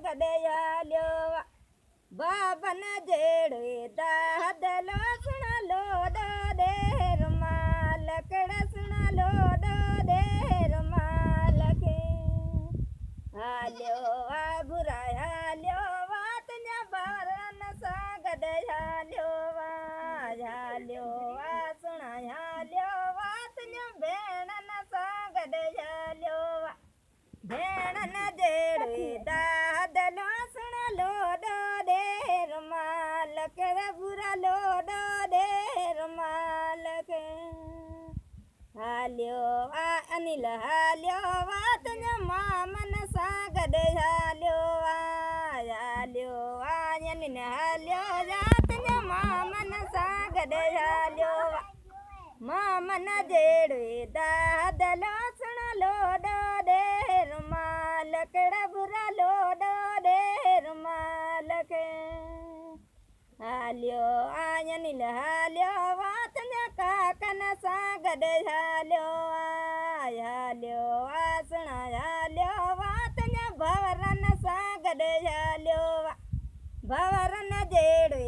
गॾे हालियो बाबन जहिड़े दाद लोसण लोॾो ॾे रुमाल कड़सण लोॾो ॾे रुमाल खे हालियो बुरा हालियो तुंहिंजा ॿारनि सां गॾु हालियो सुण हालियो तुंहिंजा भेणनि सां गॾु हालियो भेणनि जहिड़े दाद लोसण लोॾो ॾे रुमाल कहिड़ा बुरा लोॾो ॾे रुमाल खे हालियो अनिल हालियो तुंहिंजा मामन सां गॾु हालियो अनिल हालियो तुंहिंजा मामन सां गॾु हालियो मामन जहिड़े दाद लोसण लोॾो ॾे रुमाल कहिड़ा बुरा लोॾो ॾे रुमाल खे हालियो अनिल हालियो तुंहिंजा काकनि सां गॾु हालियो सुण हालियो तुंहिंजा भंवरनि सां गॾु हालियो भंवरनि जहिड़े